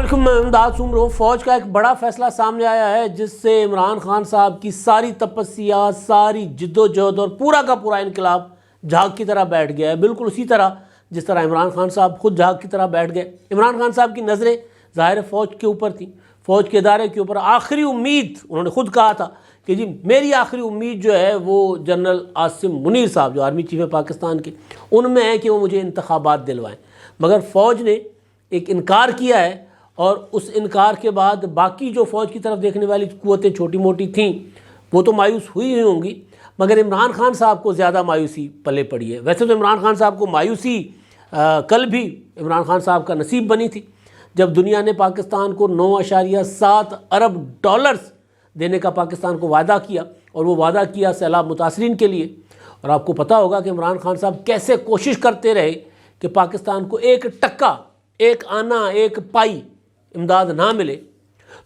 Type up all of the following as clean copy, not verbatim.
علیکم، میں امداد سومرو۔ فوج کا ایک بڑا فیصلہ سامنے آیا ہے جس سے عمران خان صاحب کی ساری تپسیا، ساری جد و جہد اور پورا کا پورا انقلاب جھاگ کی طرح بیٹھ گیا ہے، بالکل اسی طرح جس طرح عمران خان صاحب خود جھاگ کی طرح بیٹھ گئے۔ عمران خان صاحب کی نظریں ظاہر فوج کے اوپر تھیں، فوج کے ادارے کے اوپر۔ آخری امید انہوں نے خود کہا تھا کہ جی میری آخری امید جو ہے وہ جنرل عاصم منیر صاحب جو آرمی چیف ہے پاکستان کے، ان میں ہے کہ وہ مجھے انتخابات دلوائیں، مگر فوج نے ایک انکار کیا ہے، اور اس انکار کے بعد باقی جو فوج کی طرف دیکھنے والی قوتیں چھوٹی موٹی تھیں وہ تو مایوس ہوئی ہوں گی، مگر عمران خان صاحب کو زیادہ مایوسی پلے پڑی ہے۔ ویسے تو عمران خان صاحب کو مایوسی کل بھی عمران خان صاحب کا نصیب بنی تھی جب دنیا نے پاکستان کو 9.7 ارب ڈالرز دینے کا پاکستان کو وعدہ کیا، اور وہ وعدہ کیا سیلاب متاثرین کے لیے۔ اور آپ کو پتہ ہوگا کہ عمران خان صاحب کیسے کوشش کرتے رہے کہ پاکستان کو ایک ٹکا، ایک آنا، ایک پائی امداد نہ ملے۔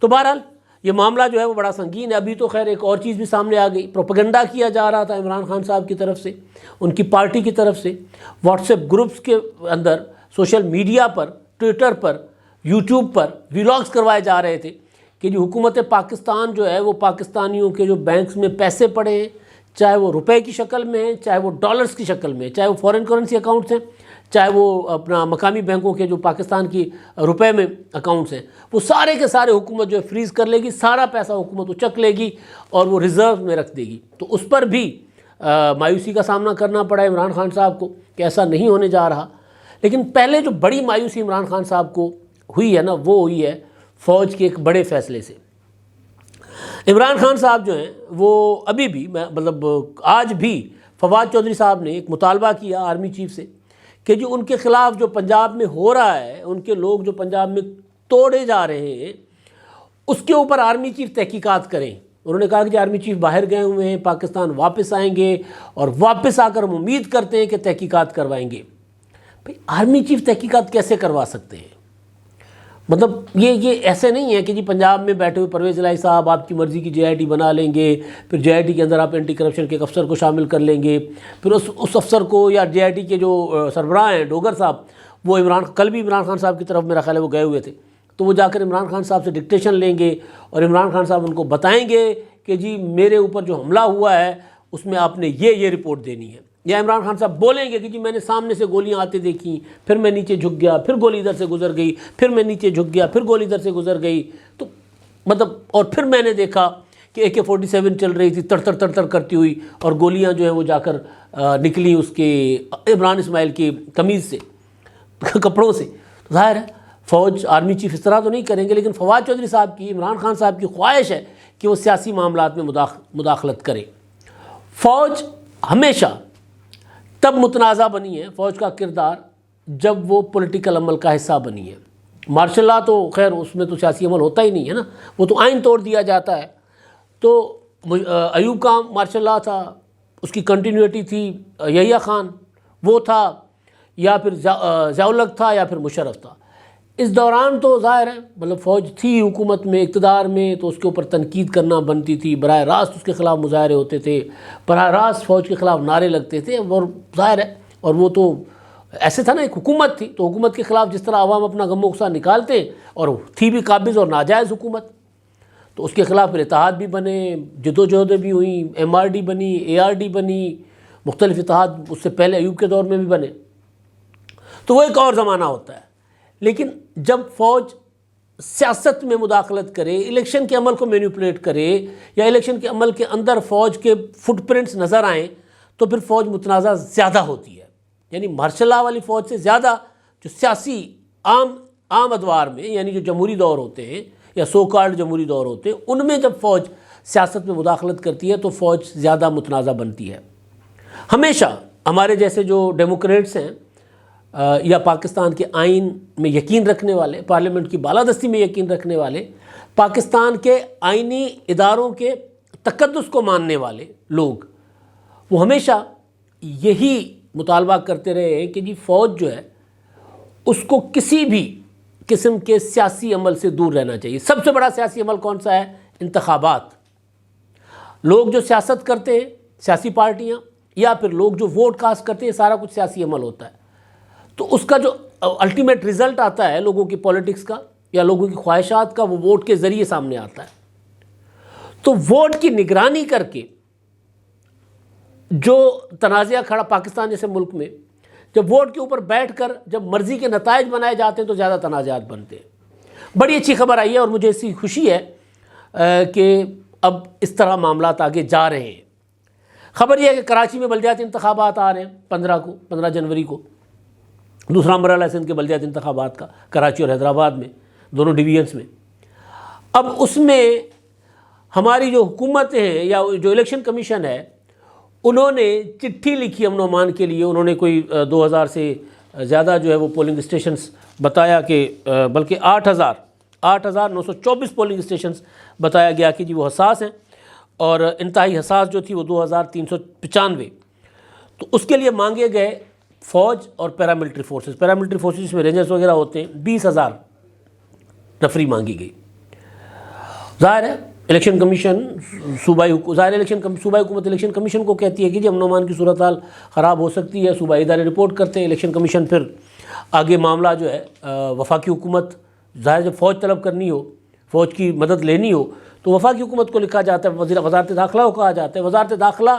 تو بہرحال یہ معاملہ جو ہے وہ بڑا سنگین ہے۔ ابھی تو خیر ایک اور چیز بھی سامنے آ گئی، پروپیگنڈا کیا جا رہا تھا عمران خان صاحب کی طرف سے، ان کی پارٹی کی طرف سے، واٹس ایپ گروپس کے اندر، سوشل میڈیا پر، ٹویٹر پر، یوٹیوب پر ویلاگز کروائے جا رہے تھے کہ جو حکومت پاکستان جو ہے وہ پاکستانیوں کے جو بینکس میں پیسے پڑے ہیں، چاہے وہ روپے کی شکل میں ہیں، چاہے وہ ڈالرز کی شکل میں ہیں، چاہے وہ فورن کرنسی اکاؤنٹس ہیں، چاہے وہ اپنا مقامی بینکوں کے جو پاکستان کی روپے میں اکاؤنٹس ہیں، وہ سارے کے سارے حکومت جو ہے فریز کر لے گی، سارا پیسہ حکومت اچک لے گی اور وہ ریزرو میں رکھ دے گی۔ تو اس پر بھی مایوسی کا سامنا کرنا پڑا عمران خان صاحب کو کہ ایسا نہیں ہونے جا رہا۔ لیکن پہلے جو بڑی مایوسی عمران خان صاحب کو ہوئی ہے نا، وہ ہوئی ہے فوج کے ایک بڑے فیصلے سے۔ عمران خان صاحب جو ہیں وہ ابھی بھی مطلب آج بھی فواد چودھری صاحب نے ایک مطالبہ کیا آرمی چیف سے کہ جو ان کے خلاف جو پنجاب میں ہو رہا ہے، ان کے لوگ جو پنجاب میں توڑے جا رہے ہیں، اس کے اوپر آرمی چیف تحقیقات کریں۔ انہوں نے کہا کہ آرمی چیف باہر گئے ہوئے ہیں، پاکستان واپس آئیں گے، اور واپس آ کر ہم امید کرتے ہیں کہ تحقیقات کروائیں گے۔ بھئی آرمی چیف تحقیقات کیسے کروا سکتے ہیں؟ مطلب یہ ایسے نہیں ہے کہ جی پنجاب میں بیٹھے ہوئے پرویز الہی صاحب آپ کی مرضی کی JIT بنا لیں گے، پھر JIT کے اندر آپ اینٹی کرپشن کے ایک افسر کو شامل کر لیں گے، پھر اس افسر کو یا JIT کے جو سربراہ ہیں ڈوگر صاحب، وہ کل بھی عمران خان صاحب کی طرف میرا خیال ہے وہ گئے ہوئے تھے، تو وہ جا کر عمران خان صاحب سے ڈکٹیشن لیں گے اور عمران خان صاحب ان کو بتائیں گے کہ جی میرے اوپر جو حملہ ہوا ہے اس میں آپ نے یہ رپورٹ دینی ہے۔ یا عمران خان صاحب بولیں گے کہ جی میں نے سامنے سے گولیاں آتے دیکھیں، پھر میں نیچے جھک گیا، پھر گولی ادھر سے گزر گئی، پھر میں نیچے جھک گیا، پھر گولی ادھر سے گزر گئی، تو مطلب اور پھر میں نے دیکھا کہ AK-47 چل رہی تھی تڑ تڑ کرتی ہوئی، اور گولیاں جو ہیں وہ جا کر نکلی اس کے عمران اسماعیل کی قمیض سے، کپڑوں سے۔ ظاہر ہے فوج آرمی چیف اس طرح تو نہیں کریں گے، لیکن فواد چودھری صاحب کی، عمران خان صاحب کی خواہش ہے کہ وہ سیاسی معاملات میں مداخلت کریں۔ فوج ہمیشہ تب متنازع بنی ہے، فوج کا کردار، جب وہ پولیٹیکل عمل کا حصہ بنی ہے۔ مارشل لا تو خیر اس میں تو سیاسی عمل ہوتا ہی نہیں ہے نا، وہ تو آئین توڑ دیا جاتا ہے۔ تو ایوب کا مارشل لا تھا، اس کی کنٹینیوٹی تھی یحییٰ خان وہ تھا، یا پھر ضیاء الحق تھا، یا پھر مشرف تھا۔ اس دوران تو ظاہر ہے مطلب فوج تھی حکومت میں، اقتدار میں، تو اس کے اوپر تنقید کرنا بنتی تھی، براہ راست اس کے خلاف مظاہرے ہوتے تھے، براہ راست فوج کے خلاف نعرے لگتے تھے، اور ظاہر ہے اور وہ تو ایسے تھا نا، ایک حکومت تھی، تو حکومت کے خلاف جس طرح عوام اپنا غم و غصہ نکالتے، اور تھی بھی قابض اور ناجائز حکومت، تو اس کے خلاف پھر اتحاد بھی بنے، جد و جہدیں بھی ہوئیں، MRD بنی، ARD بنی، مختلف اتحاد اس سے پہلے ایوب کے دور میں بھی بنے، تو وہ ایک اور زمانہ ہوتا ہے۔ لیکن جب فوج سیاست میں مداخلت کرے، الیکشن کے عمل کو مینیپولیٹ کرے، یا الیکشن کے عمل کے اندر فوج کے فٹ پرنٹس نظر آئیں، تو پھر فوج متنازع زیادہ ہوتی ہے۔ یعنی مارشل لا والی فوج سے زیادہ جو سیاسی عام ادوار میں، یعنی جو جمہوری دور ہوتے ہیں یا سو کالڈ جمہوری دور ہوتے ہیں، ان میں جب فوج سیاست میں مداخلت کرتی ہے تو فوج زیادہ متنازع بنتی ہے۔ ہمیشہ ہمارے جیسے جو ڈیموکریٹس ہیں یا پاکستان کے آئین میں یقین رکھنے والے، پارلیمنٹ کی بالادستی میں یقین رکھنے والے، پاکستان کے آئینی اداروں کے تقدس کو ماننے والے لوگ، وہ ہمیشہ یہی مطالبہ کرتے رہے ہیں کہ جی فوج جو ہے اس کو کسی بھی قسم کے سیاسی عمل سے دور رہنا چاہیے۔ سب سے بڑا سیاسی عمل کون سا ہے؟ انتخابات۔ لوگ جو سیاست کرتے ہیں، سیاسی پارٹیاں، یا پھر لوگ جو ووٹ کاسٹ کرتے ہیں، سارا کچھ سیاسی عمل ہوتا ہے۔ تو اس کا جو الٹیمیٹ رزلٹ آتا ہے لوگوں کی پولیٹکس کا، یا لوگوں کی خواہشات کا وہ ووٹ کے ذریعے سامنے آتا ہے۔ تو ووٹ کی نگرانی کر کے جو تنازعہ کھڑا پاکستان جیسے ملک میں، جب ووٹ کے اوپر بیٹھ کر جب مرضی کے نتائج بنائے جاتے ہیں تو زیادہ تنازعات بنتے ہیں۔ بڑی اچھی خبر آئی ہے اور مجھے اس کی خوشی ہے کہ اب اس طرح معاملات آگے جا رہے ہیں۔ خبر یہ ہے کہ کراچی میں بلدیاتی انتخابات آ رہے ہیں 15 جنوری کو، دوسرا مرحلہ ہے سندھ کے بلدیاتی انتخابات کا، کراچی اور حیدرآباد میں، دونوں ڈویژنس میں۔ اب اس میں ہماری جو حکومت ہے یا جو الیکشن کمیشن ہے، انہوں نے چٹھی لکھی امن و امان کے لیے۔ انہوں نے کوئی 2000 سے زیادہ جو ہے وہ پولنگ اسٹیشنز بتایا کہ بلکہ 8,924 پولنگ اسٹیشنز بتایا گیا کہ جی وہ حساس ہیں، اور انتہائی حساس جو تھی وہ 2,395۔ تو اس کے لیے مانگے گئے فوج اور پیراملٹری فورسز جس میں رینجرز وغیرہ ہوتے ہیں، 20,000 نفری مانگی گئی۔ ظاہر ہے الیکشن کمیشن صوبائی حکومت الیکشن کمیشن کو کہتی ہے کہ جی امن و امان کی صورتحال خراب ہو سکتی ہے، صوبائی ادارے رپورٹ کرتے ہیں، الیکشن کمیشن پھر آگے معاملہ جو ہے وفاقی حکومت، ظاہر جب فوج طلب کرنی ہو، فوج کی مدد لینی ہو تو وفاقی حکومت کو لکھا جاتا ہے، وزارت داخلہ کو کہا جاتا ہے، وزارت داخلہ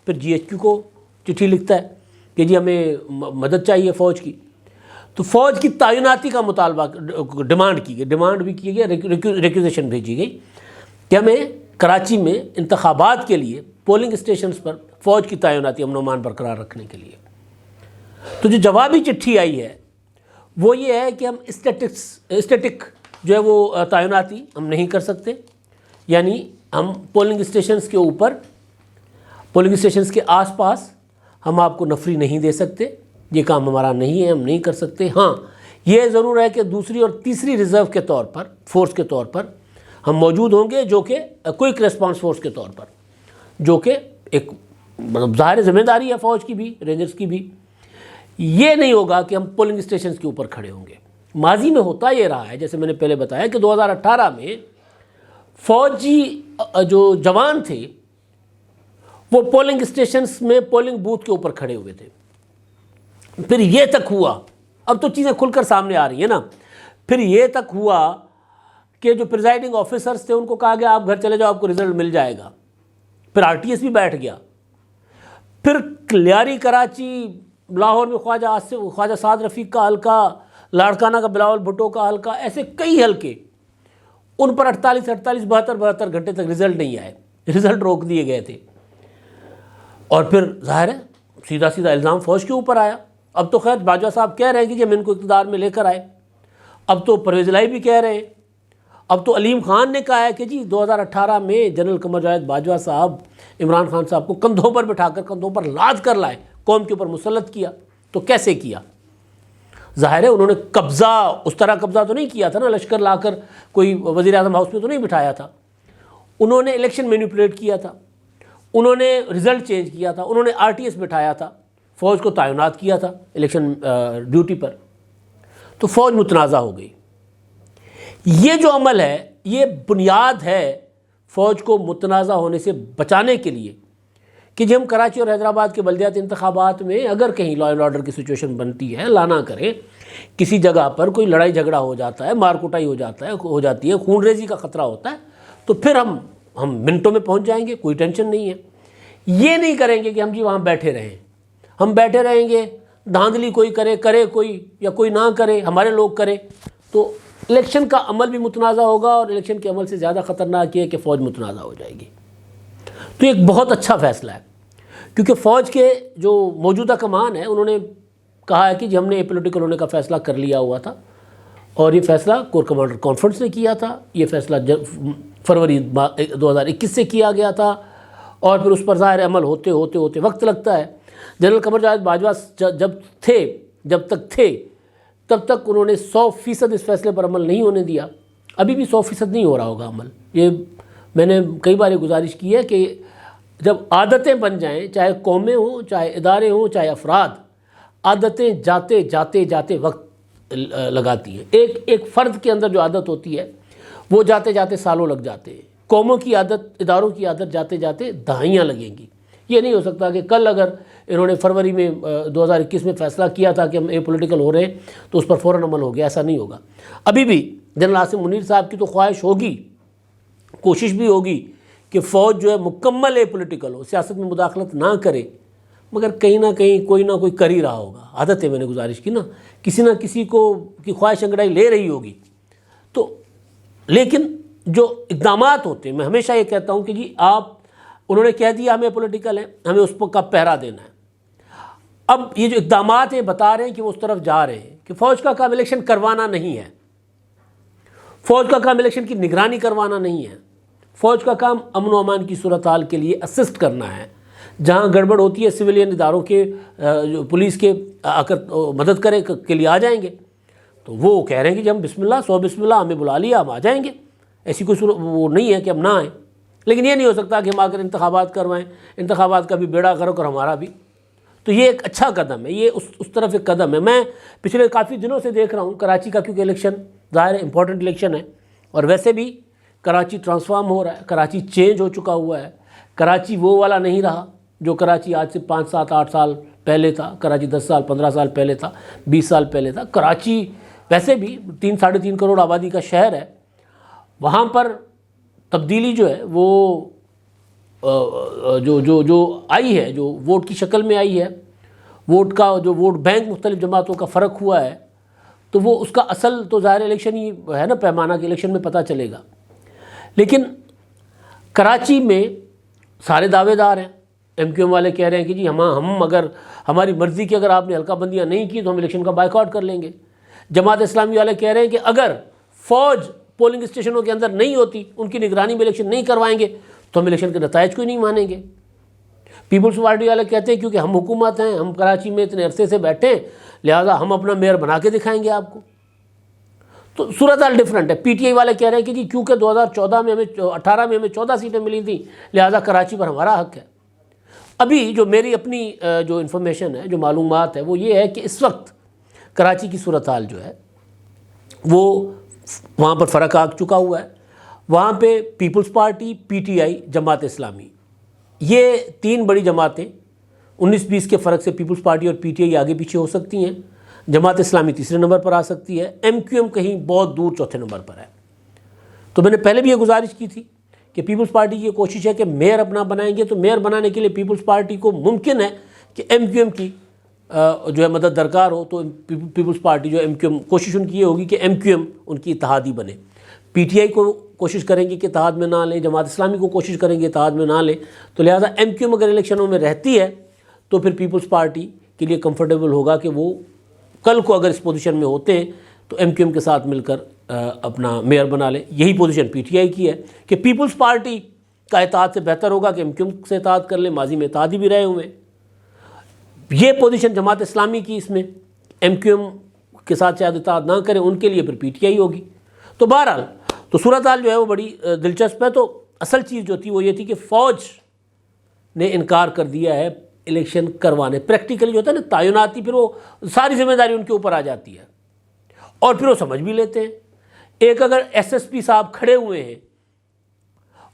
پھر GHQ کو چٹھی لکھتا ہے کہ جی ہمیں مدد چاہیے فوج کی۔ تو فوج کی تعیناتی کا مطالبہ ڈیمانڈ بھی کی گئی، ریکویزیشن بھیجی گئی کہ ہمیں کراچی میں انتخابات کے لیے پولنگ اسٹیشنز پر فوج کی تعیناتی امن و امان برقرار رکھنے کے لیے۔ تو جو جوابی چٹھی آئی ہے وہ یہ ہے کہ ہم اسٹیٹک جو ہے وہ تعیناتی ہم نہیں کر سکتے، یعنی ہم پولنگ اسٹیشنز کے اوپر، پولنگ اسٹیشنز کے آس پاس ہم آپ کو نفری نہیں دے سکتے، یہ کام ہمارا نہیں ہے، ہم نہیں کر سکتے۔ ہاں یہ ضرور ہے کہ دوسری اور تیسری ریزرو کے طور پر، فورس کے طور پر ہم موجود ہوں گے، جو کہ کوئک ریسپانس فورس کے طور پر، جو کہ ایک ظاہر ذمہ داری ہے فوج کی بھی، رینجرز کی بھی۔ یہ نہیں ہوگا کہ ہم پولنگ اسٹیشنز کے اوپر کھڑے ہوں گے۔ ماضی میں ہوتا یہ رہا ہے، جیسے میں نے پہلے بتایا کہ 2018 میں فوجی جو جوان تھے وہ پولنگ اسٹیشنز میں پولنگ بوتھ کے اوپر کھڑے ہوئے تھے۔ پھر یہ تک ہوا، اب تو چیزیں کھل کر سامنے آ رہی ہیں نا، پھر یہ تک ہوا کہ جو پریزائڈنگ آفیسرز تھے ان کو کہا گیا آپ گھر چلے جاؤ، آپ کو رزلٹ مل جائے گا۔ پھر RTS بھی بیٹھ گیا، پھر کلیاری کراچی، لاہور میں خواجہ سعد رفیق کا حلقہ، لاڑکانہ کا بلاول بھٹو کا حلقہ، ایسے کئی حلقے، ان پر 72 گھنٹے تک رزلٹ نہیں آئے، رزلٹ روک دیے گئے تھے۔ اور پھر ظاہر ہے سیدھا الزام فوج کے اوپر آیا۔ اب تو خیر باجوہ صاحب کہہ رہے ہیں کہ ہم ان کو اقتدار میں لے کر آئے، اب تو پرویز الہی بھی کہہ رہے ہیں، اب تو علیم خان نے کہا ہے کہ جی 2018 میں جنرل قمر جاوید باجوہ صاحب عمران خان صاحب کو کندھوں پر بٹھا کر، کندھوں پر لاد کر لائے، قوم کے اوپر مسلط کیا۔ تو کیسے کیا؟ ظاہر ہے انہوں نے قبضہ، اس طرح قبضہ تو نہیں کیا تھا نا، لشکر لا کر کوئی وزیر اعظم ہاؤس میں تو نہیں بٹھایا تھا، انہوں نے الیکشن مینیپولیٹ کیا تھا، انہوں نے رزلٹ چینج کیا تھا، انہوں نے RTS بٹھایا تھا، فوج کو تعینات کیا تھا الیکشن ڈیوٹی پر۔ تو فوج متنازع ہو گئی۔ یہ جو عمل ہے یہ بنیاد ہے فوج کو متنازع ہونے سے بچانے کے لیے کہ جب ہم کراچی اور حیدرآباد کے بلدیاتی انتخابات میں اگر کہیں لا اینڈ آرڈر کی سچویشن بنتی ہے، لانا کریں، کسی جگہ پر کوئی لڑائی جھگڑا ہو جاتا ہے، مار کٹائی ہو جاتی ہے، خون ریزی کا خطرہ ہوتا ہے، تو پھر ہم منٹوں میں پہنچ جائیں گے، کوئی ٹینشن نہیں ہے۔ یہ نہیں کریں گے کہ ہم جی وہاں بیٹھے رہیں، ہم بیٹھے رہیں گے، دھاندلی کوئی کرے کوئی یا کوئی نہ کرے، ہمارے لوگ کریں، تو الیکشن کا عمل بھی متنازع ہوگا، اور الیکشن کے عمل سے زیادہ خطرناک یہ ہے کہ فوج متنازع ہو جائے گی۔ تو ایک بہت اچھا فیصلہ ہے، کیونکہ فوج کے جو موجودہ کمان ہے انہوں نے کہا ہے کہ جی ہم نے پولیٹیکل ہونے کا فیصلہ کر لیا ہوا تھا، اور یہ فیصلہ کور کمانڈر کانفرنس نے کیا تھا، یہ فیصلہ فروری 2021 سے کیا گیا تھا، اور پھر اس پر ظاہر عمل ہوتے وقت لگتا ہے۔ جنرل قمر جاوید باجوہ جب تک تھے تب تک انہوں نے 100% اس فیصلے پر عمل نہیں ہونے دیا، ابھی بھی 100% نہیں ہو رہا ہوگا عمل۔ یہ میں نے کئی بار یہ گزارش کی ہے کہ جب عادتیں بن جائیں، چاہے قومیں ہوں، چاہے ادارے ہوں، چاہے افراد، عادتیں جاتے وقت لگاتی ہیں۔ ایک فرد کے اندر جو عادت ہوتی ہے وہ جاتے سالوں لگ جاتے ہیں، قوموں کی عادت، اداروں کی عادت جاتے دہائیاں لگیں گی۔ یہ نہیں ہو سکتا کہ کل اگر انہوں نے فروری میں 2021 میں فیصلہ کیا تھا کہ ہم پولیٹیکل ہو رہے ہیں تو اس پر فوراً عمل ہو گیا، ایسا نہیں ہوگا۔ ابھی بھی جنرل عاصم منیر صاحب کی تو خواہش ہوگی، کوشش بھی ہوگی کہ فوج جو ہے مکمل پولیٹیکل ہو، سیاست میں مداخلت نہ کرے، مگر کہیں نہ کہیں کوئی نہ کوئی کر ہی رہا ہوگا۔ عادت ہے، میں نے گزارش کی نا، کسی نہ کسی کو کی خواہش انگڑائی لے رہی ہوگی۔ تو لیکن جو اقدامات ہوتے ہیں، میں ہمیشہ یہ کہتا ہوں کہ جی انہوں نے کہہ دیا ہمیں پولیٹیکل ہے، ہمیں اس کا پہرا دینا ہے۔ اب یہ جو اقدامات ہیں بتا رہے ہیں کہ وہ اس طرف جا رہے ہیں کہ فوج کا کام الیکشن کروانا نہیں ہے، فوج کا کام الیکشن کی نگرانی کروانا نہیں ہے، فوج کا کام امن و امان کی صورتحال کے لیے اسسٹ کرنا ہے۔ جہاں گڑبڑ ہوتی ہے سویلین اداروں کے جو پولیس کے آ کر مدد کرے کے لیے آ جائیں گے، تو وہ کہہ رہے ہیں کہ جی ہم بسم اللہ ہمیں بلا لیا ہم آ جائیں گے، ایسی کوئی صورت وہ نہیں ہے کہ ہم نہ آئیں۔ لیکن یہ نہیں ہو سکتا کہ ہم آ کر انتخابات کروائیں، انتخابات کا بھی بیڑا غرق اور ہمارا بھی۔ تو یہ ایک اچھا قدم ہے، یہ اس طرف ایک قدم ہے۔ میں پچھلے کافی دنوں سے دیکھ رہا ہوں کراچی کا، کیونکہ الیکشن ظاہر ہے امپورٹنٹ الیکشن ہے، اور ویسے بھی کراچی ٹرانسفارم ہو رہا ہے، کراچی چینج ہو چکا ہوا ہے، کراچی وہ والا نہیں رہا جو کراچی آج سے 5 7 8 سال پہلے تھا، کراچی 10 سال 15 سال پہلے تھا، 20 سال پہلے تھا۔ کراچی ویسے بھی 3 ساڑھے 3 کروڑ آبادی کا شہر ہے، وہاں پر تبدیلی جو ہے وہ جو آئی ہے، جو ووٹ کی شکل میں آئی ہے، ووٹ کا جو ووٹ بینک مختلف جماعتوں کا فرق ہوا ہے، تو وہ اس کا اصل تو ظاہر الیکشن ہی ہے نا، پیمانہ کے الیکشن میں پتہ چلے گا۔ لیکن کراچی میں سارے دعوے دار ہیں، ایم کیو ایم والے کہہ رہے ہیں کہ جی ہم اگر ہماری مرضی کی اگر آپ نے حلقہ بندیاں نہیں کی تو ہم الیکشن کا بائیکاٹ کر لیں گے۔ جماعت اسلامی والے کہہ رہے ہیں کہ اگر فوج پولنگ اسٹیشنوں کے اندر نہیں ہوتی، ان کی نگرانی میں الیکشن نہیں کروائیں گے تو ہم الیکشن کے نتائج کو ہی نہیں مانیں گے۔ پیپلز پارٹی والے کہتے ہیں کیونکہ ہم حکومت ہیں، ہم کراچی میں اتنے عرصے سے بیٹھے ہیں، لہٰذا ہم اپنا میئر بنا کے دکھائیں گے آپ کو۔ تو صورتحال ڈفرینٹ ہے۔ پی ٹی آئی والے کہہ رہے ہیں کہ جی کیونکہ 2018 میں ہمیں 14 سیٹیں ملی تھیں، لہٰذا کراچی پر ہمارا حق ہے۔ ابھی جو میری اپنی جو انفارمیشن ہے، جو معلومات ہے، وہ یہ ہے کہ اس وقت کراچی کی صورتحال جو ہے وہ وہاں پر فرق آ چکا ہوا ہے۔ وہاں پہ پیپلز پارٹی، پی ٹی آئی، جماعت اسلامی، یہ 3 بڑی جماعتیں 19-20 کے فرق سے پیپلز پارٹی اور پی ٹی آئی آگے پیچھے ہو سکتی ہیں، جماعت اسلامی تیسرے نمبر پر آ سکتی ہے، ایم کیو ایم کہیں بہت دور چوتھے نمبر پر ہے۔ تو میں نے پہلے بھی یہ گزارش کی تھی کہ پیپلز پارٹی کی یہ کوشش ہے کہ میئر اپنا بنائیں گے، تو میئر بنانے کے لیے پیپلز پارٹی کو ممکن ہے کہ ایم کیو ایم کی جو ہے مدد درکار ہو، تو پیپلز پارٹی جو ایم کیو ایم، کوشش ان کی یہ ہوگی کہ ایم کیو ایم ان کی اتحادی بنے۔ پی ٹی آئی کو کوشش کریں گے کہ اتحاد میں نہ لیں، جماعت اسلامی کو کوشش کریں گے اتحاد میں نہ لیں، تو لہٰذا ایم کیو ایم اگر الیکشنوں میں رہتی ہے تو پھر پیپلز پارٹی کے لیے کمفرٹیبل ہوگا کہ وہ کل کو اگر اس پوزیشن میں ہوتے ہیں تو ایم کیو ایم کے ساتھ مل کر اپنا میئر بنا لیں۔ یہی پوزیشن پی ٹی آئی کی ہے کہ پیپلز پارٹی کا اتحاد سے بہتر ہوگا کہ ایم کیو ایم سے اتحاد کر لیں، ماضی میں اتحادی بھی رہے ہوئے ہیں۔ یہ پوزیشن جماعت اسلامی کی، اس میں ایم کیو ایم کے ساتھ شاید اتحاد نہ کریں، ان کے لیے پھر پی ٹی آئی ہوگی۔ تو بہرحال تو صورتحال جو ہے وہ بڑی دلچسپ ہے۔ تو اصل چیز جو تھی وہ یہ تھی کہ فوج نے انکار کر دیا ہے الیکشن کروانے۔ پریکٹیکلی جو ہوتا ہے نا تعیناتی، پھر وہ ساری ذمہ داری ان کے اوپر آ جاتی ہے، اور پھر وہ سمجھ بھی لیتے ہیں۔ ایک اگر ایس ایس پی صاحب کھڑے ہوئے ہیں،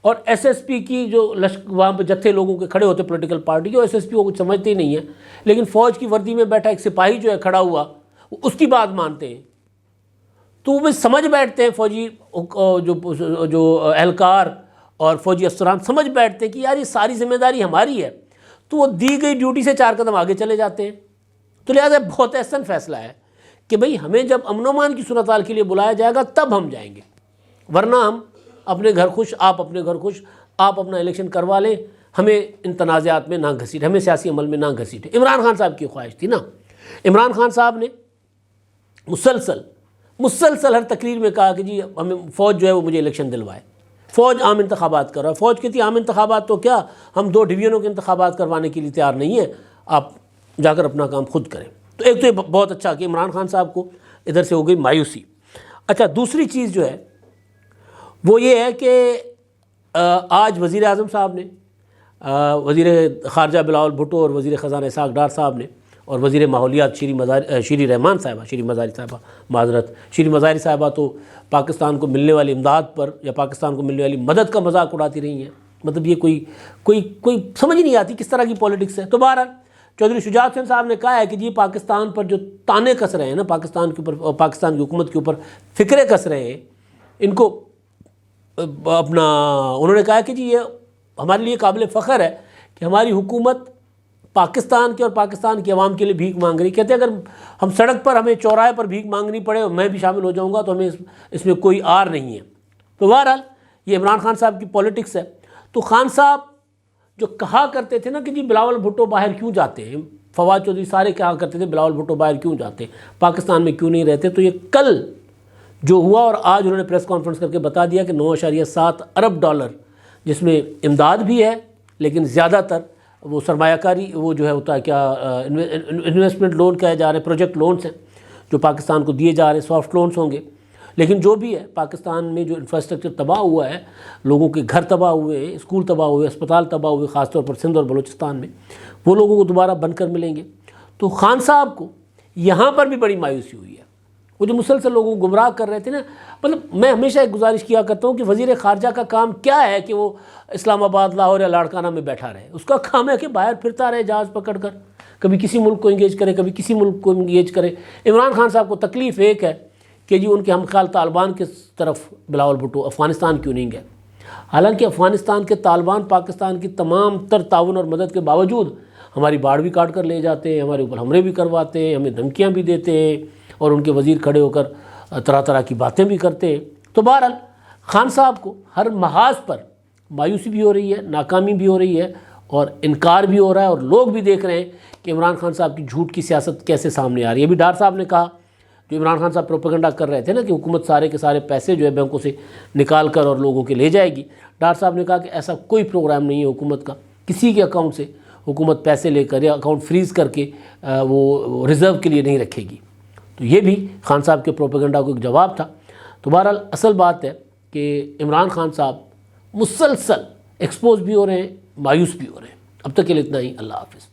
اور ایس ایس پی کی جو وہاں پہ جتھے لوگوں کے کھڑے ہوتے ہیں پولیٹیکل پارٹی کے، ایس ایس پی کو کچھ سمجھتے ہی نہیں ہے، لیکن فوج کی وردی میں بیٹھا ایک سپاہی جو ہے کھڑا ہوا، وہ اس کی بات مانتے ہیں، تو وہ سمجھ بیٹھتے ہیں، فوجی جو اہلکار اور فوجی افسران سمجھ بیٹھتے ہیں کہ یار یہ ساری ذمہ داری ہماری ہے، تو وہ دی گئی ڈیوٹی سے 4 قدم آگے چلے جاتے ہیں۔ تو لہٰذا بہت احسن فیصلہ ہے کہ بھئی ہمیں جب امن و امان کی صورتحال کے لیے بلایا جائے گا تب ہم جائیں گے، ورنہ ہم اپنے گھر خوش، آپ اپنے گھر خوش، آپ اپنا الیکشن کروا لیں، ہمیں ان تنازعات میں نہ گھسیٹیں، ہمیں سیاسی عمل میں نہ گھسیٹیں۔ عمران خان صاحب کی خواہش تھی نا، عمران خان صاحب نے مسلسل ہر تقریر میں کہا کہ جی ہمیں فوج جو ہے وہ مجھے الیکشن دلوائے، فوج عام انتخابات کر رہا ہے۔ فوج کہتی عام انتخابات تو کیا، ہم 2 ڈویژنوں کے انتخابات کروانے کے لیے تیار نہیں ہیں، آپ جا کر اپنا کام خود کریں۔ تو ایک تو یہ بہت اچھا کہ عمران خان صاحب کو ادھر سے ہو گئی مایوسی۔ اچھا، دوسری چیز جو ہے وہ یہ ہے کہ آج وزیر اعظم صاحب نے، وزیر خارجہ بلاول بھٹو اور وزیر خزانہ اسحاق ڈار صاحب نے، اور وزیر ماحولیات شیری مظاہری صاحبہ تو پاکستان کو ملنے والی امداد پر یا پاکستان کو ملنے والی مدد کا مذاق اڑاتی رہی ہیں۔ مطلب یہ کوئی سمجھ نہیں آتی کس طرح کی پولیٹکس ہے۔ تو بہرحال چودھری شجاعت حسین صاحب نے کہا ہے کہ جی پاکستان پر جو تانے کس رہے ہیں نا، پاکستان کے اوپر، پاکستان کی حکومت کے اوپر فکرے کس رہے ہیں، ان کو اپنا انہوں نے کہا کہ جی یہ ہمارے لیے قابل فخر ہے کہ ہماری حکومت پاکستان کے اور پاکستان کی عوام کے لیے بھیک مانگ رہی. کہتے ہیں اگر ہم سڑک پر ہمیں چوراہے پر بھیک مانگنی پڑے اور میں بھی شامل ہو جاؤں گا تو ہمیں اس میں کوئی آر نہیں ہے. تو بہرحال یہ عمران خان صاحب کی پولیٹکس ہے. تو خان صاحب جو کہا کرتے تھے نا کہ جی بلاول بھٹو باہر کیوں جاتے ہیں, فواد چودھری سارے کہا کرتے تھے بلاول بھٹو باہر کیوں جاتے ہیں, پاکستان میں کیوں نہیں رہتے, تو یہ کل جو ہوا اور آج انہوں نے پریس کانفرنس کر کے بتا دیا کہ 9.7 ارب ڈالر, جس میں امداد بھی ہے لیکن زیادہ تر وہ سرمایہ کاری وہ جو ہے ہوتا ہے کیا انویسٹمنٹ لون کہے جا رہے ہیں, پروجیکٹ لونز ہیں جو پاکستان کو دیے جا رہے ہیں, سافٹ لونز ہوں گے. لیکن جو بھی ہے پاکستان میں جو انفراسٹرکچر تباہ ہوا ہے, لوگوں کے گھر تباہ ہوئے, اسکول تباہ ہوئے, اسپتال تباہ ہوئے, خاص طور پر سندھ اور بلوچستان میں, وہ لوگوں کو دوبارہ بن کر ملیں گے. تو خان صاحب کو یہاں پر بھی بڑی مایوسی ہوئی ہے. وہ جو مسلسل لوگوں کو گمراہ کر رہے تھے نا, مطلب میں ہمیشہ ایک گزارش کیا کرتا ہوں کہ وزیر خارجہ کا کام کیا ہے کہ وہ اسلام آباد, لاہور یا لاڑکانہ میں بیٹھا رہے. اس کا کام ہے کہ باہر پھرتا رہے جہاز پکڑ کر, کبھی کسی ملک کو انگیج کرے, کبھی کسی ملک کو انگیج کرے. عمران خان صاحب کو تکلیف ایک ہے کہ جی ان کے ہمخیال طالبان کی طرف بلاول بھٹو افغانستان کیوں نہیں گئے, حالانکہ افغانستان کے طالبان پاکستان کی تمام تر تعاون اور مدد کے باوجود ہماری باڑ بھی کاٹ کر لے جاتے ہیں, ہمارے اوپر حملے بھی کرواتے ہیں, ہمیں دھمکیاں بھی دیتے ہیں, اور ان کے وزیر کھڑے ہو کر طرح طرح کی باتیں بھی کرتے ہیں. تو بہرحال خان صاحب کو ہر محاذ پر مایوسی بھی ہو رہی ہے, ناکامی بھی ہو رہی ہے, اور انکار بھی ہو رہا ہے, اور لوگ بھی دیکھ رہے ہیں کہ عمران خان صاحب کی جھوٹ کی سیاست کیسے سامنے آ رہی ہے. ابھی ڈار صاحب نے کہا, جو عمران خان صاحب پروپیگنڈا کر رہے تھے نا کہ حکومت سارے کے سارے پیسے جو ہے بینکوں سے نکال کر اور لوگوں کے لے جائے گی, ڈار صاحب نے کہا کہ ایسا کوئی پروگرام نہیں ہے حکومت کا, کسی کے اکاؤنٹ سے حکومت پیسے لے کر یا اکاؤنٹ فریز کر کے وہ ریزرو کے لیے نہیں رکھے گی. تو یہ بھی خان صاحب کے پروپیگنڈا کو ایک جواب تھا. تو بہرحال اصل بات ہے کہ عمران خان صاحب مسلسل ایکسپوز بھی ہو رہے ہیں, مایوس بھی ہو رہے ہیں. اب تک کے لیے اتنا ہی. اللہ حافظ.